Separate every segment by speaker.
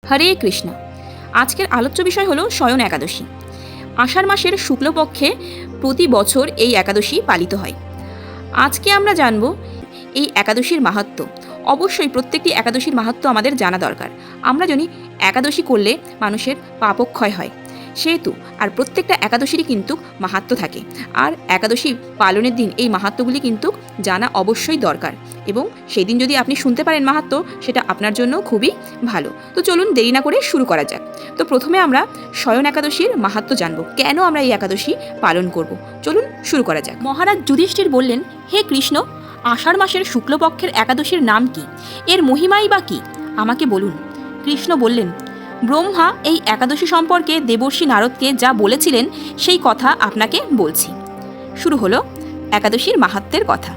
Speaker 1: হরে কৃষ্ণ। আজকের আলোচ্য বিষয় হলো শয়ন একাদশী। আষাঢ় মাসের শুক্লপক্ষে প্রতি বছর এই একাদশী পালিত হয়। আজকে আমরা জানব এই একাদশীর মাহাত্ম্য। অবশ্যই প্রত্যেকটি একাদশীর মাহাত্ম্য আমাদের জানা দরকার। আমরা জানি একাদশী করলে মানুষের পাপক্ষয় হয়, সেহেতু আর প্রত্যেকটা একাদশীরই কিন্তু মাহাত্ম্য থাকে। আর একাদশী পালনের দিন এই মাহাত্ম্যগুলি কিন্তু জানা অবশ্যই দরকার, এবং সেই দিন যদি আপনি শুনতে পারেন মাহাত্ম্য, সেটা আপনার জন্য খুবই ভালো। তো চলুন দেরি না করে শুরু করা যাক। তো প্রথমে আমরা শয়ন একাদশীর মাহাত্ম্য জানব, কেন আমরা এই একাদশী পালন করব। চলুন শুরু করা যাক। মহারাজ যুধিষ্ঠির বললেন, হে কৃষ্ণ, আষাঢ় মাসের শুক্লপক্ষের একাদশীর নাম কি? এর মহিমাই বা কি? আমাকে বলুন। কৃষ্ণ বললেন, ব্রহ্মা এই একাদশী সম্পর্কে দেবর্ষি নারদকে যা বলেছিলেন সেই কথা আপনাকে বলছি। শুরু হলো একাদশীর মাহাত্ম্যের কথা।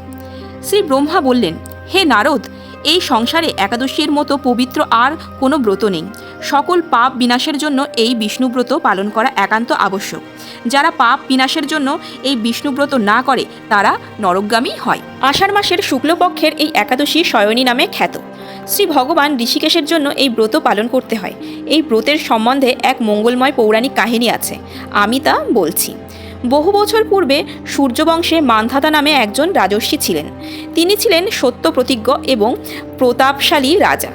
Speaker 1: শ্রী ব্রহ্মা বললেন, হে নারদ, এই সংসারে একাদশীর মতো পবিত্র আর কোনো ব্রত নেই। সকল পাপ বিনাশের জন্য এই বিষ্ণুব্রত পালন করা একান্ত আবশ্যক। যারা পাপ বিনাশের জন্য এই বিষ্ণুব্রত না করে তারা নরকগামী হয়। আষাঢ় মাসের শুক্লপক্ষের এই একাদশী শয়নী নামে খ্যাত। শ্রী ভগবান ঋষিকেশের জন্য এই ব্রত পালন করতে হয়। এই ব্রতের সম্বন্ধে এক মঙ্গলময় পৌরাণিক কাহিনী আছে, আমি তা বলছি। বহু বছর পূর্বে সূর্যবংশে মান্ধাতা নামে একজন রাজর্ষি ছিলেন। তিনি ছিলেন সত্য প্রতিজ্ঞ এবং প্রতাপশালী রাজা।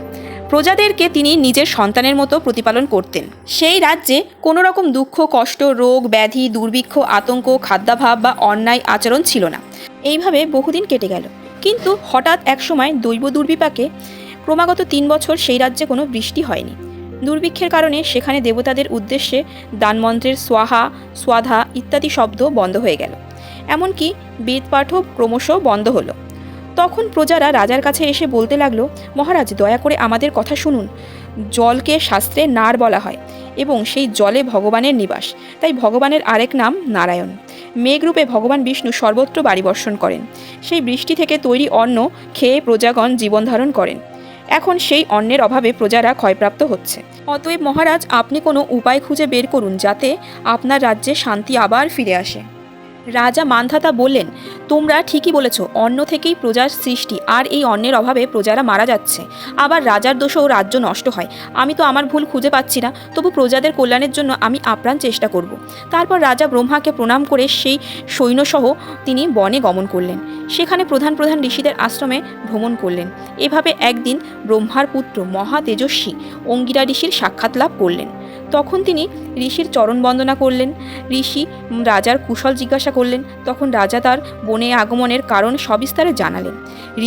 Speaker 1: প্রজাদেরকে তিনি নিজের সন্তানের মতো প্রতিপালন করতেন। সেই রাজ্যে কোনো রকম দুঃখ, কষ্ট, রোগ, ব্যাধি, দুর্ভিক্ষ, আতঙ্ক, খাদ্যাভাব বা অন্যায় আচরণ ছিল না। এইভাবে বহুদিন কেটে গেল। কিন্তু হঠাৎ একসময় দৈব দুর্বিপাকে ক্রমাগত 3 বছর সেই রাজ্যে কোনো বৃষ্টি হয়নি। দুর্ভিক্ষের কারণে সেখানে দেবতাদের উদ্দেশ্যে দানমন্ত্রের সোয়াহা, স্বাধা ইত্যাদি শব্দ বন্ধ হয়ে গেল। এমনকি বেদপাঠও ক্রমশ বন্ধ হলো। তখন প্রজারা রাজার কাছে এসে বলতে লাগলো, মহারাজ, দয়া করে আমাদের কথা শুনুন। জলকে শাস্ত্রে নার বলা হয় এবং সেই জলে ভগবানের নিবাস, তাই ভগবানের আরেক নাম নারায়ণ। মেঘরূপে ভগবান বিষ্ণু সর্বত্র বাড়ি বর্ষণ করেন। সেই বৃষ্টি থেকে তৈরি অন্ন খেয়ে প্রজাগণ জীবন ধারণ করেন। এখন সেই অন্নের অভাবে প্রজারা ক্ষয়প্রাপ্ত হচ্ছে। অতএব মহারাজ, আপনি কোনো উপায় খুঁজে বের করুন যাতে আপনার রাজ্যে শান্তি আবার ফিরে আসে। রাজা মান্ধাতা বললেন, তোমরা ঠিকই বলেছ, অন্ন থেকেই প্রজার সৃষ্টি, আর এই অন্নের অভাবে প্রজারা মারা যাচ্ছে। আবার রাজার দোষেও রাজ্য নষ্ট হয়। আমি তো আমার ভুল খুঁজে পাচ্ছি না, তবু প্রজাদের কল্যাণের জন্য আমি আপ্রাণ চেষ্টা করব। তারপর রাজা ব্রহ্মাকে প্রণাম করে সেই সৈন্যসহ তিনি বনে গমন করলেন। সেখানে প্রধান প্রধান ঋষিদের আশ্রমে ভ্রমণ করলেন। এভাবে একদিন ব্রহ্মার পুত্র মহা তেজস্বী অঙ্গিরা ঋষির সাক্ষাৎ লাভ করলেন। তখন তিনি ঋষির চরণ বন্দনা করলেন। ঋষি রাজার কুশল জিজ্ঞাসা করলেন। তখন রাজা তার বনে আগমনের কারণ সবিস্তারে জানালেন।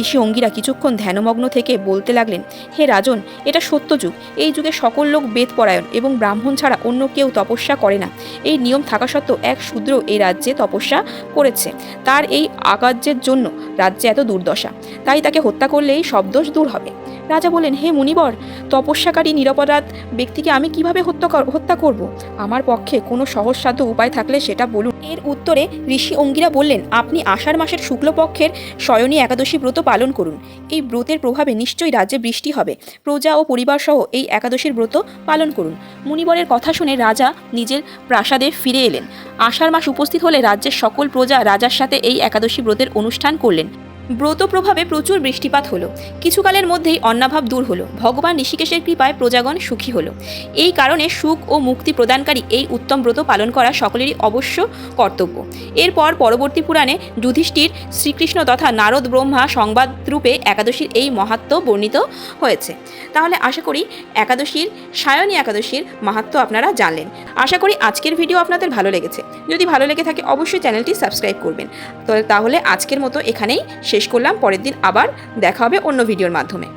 Speaker 1: ঋষি অঙ্গিরা কিছুক্ষণ ধ্যানমগ্ন থেকে বলতে লাগলেন, হে রাজন, এটা সত্যযুগ। এই যুগে সকল লোক বেদপরায়ণ এবং ব্রাহ্মণ ছাড়া অন্য কেউ তপস্যা করে না। এই নিয়ম থাকা সত্ত্বেও এক শূদ্র এই রাজ্যে তপস্যা করেছে। তার এই অকার্যের জন্য রাজ্যে এত দুর্দশা, তাই তাকে হত্যা করলেই সব দোষ দূর হবে। রাজা বলেন, হে মুনিবর, তপস্যাকারী নিরপরাধ ব্যক্তিকে আমি কিভাবে হত্যা করব? আমার পক্ষে কোনো সহজসাধ্য উপায় থাকলে সেটা বলুন। এর উত্তরে ঋষি অঙ্গিরা বললেন, আপনি আষাঢ় মাসের শুক্লপক্ষের শয়নী একাদশী ব্রত পালন করুন। এই ব্রতের প্রভাবে নিশ্চয়ই রাজ্যে বৃষ্টি হবে। প্রজা ও পরিবার সহ এই একাদশীর ব্রত পালন করুন। মুনিবরের কথা শুনে রাজা নিজের প্রাসাদে ফিরে এলেন। আষাঢ় মাস উপস্থিত হলে রাজ্যের সকল প্রজা রাজার সাথে এই একাদশী ব্রতের অনুষ্ঠান করলেন। ব্রত প্রভাবে প্রচুর বৃষ্টিপাত হলো। কিছুকালের মধ্যেই অন্নাভাব দূর হলো। ভগবান ঋষিকেশের কৃপায় প্রজাগণ সুখী হলো। এই কারণে সুখ ও মুক্তি প্রদানকারী এই উত্তম ব্রত পালন করা সকলেরই অবশ্য কর্তব্য। এরপর পরবর্তী পুরাণে যুধিষ্ঠির, শ্রীকৃষ্ণ তথা নারদ ব্রহ্মা সংবাদরূপে একাদশীর এই মাহাত্ম্য বর্ণিত হয়েছে। তাহলে আশা করি একাদশীর সায়নী একাদশীর মাহাত্ম্য আপনারা জানলেন। আশা করি আজকের ভিডিও আপনাদের ভালো লেগেছে। যদি ভালো লেগে থাকে অবশ্যই চ্যানেলটি সাবস্ক্রাইব করবেন। তাহলে আজকের মতো এখানেই শেষ করলাম। পরের দিন আবার দেখা হবে অন্য ভিডিওর মাধ্যমে।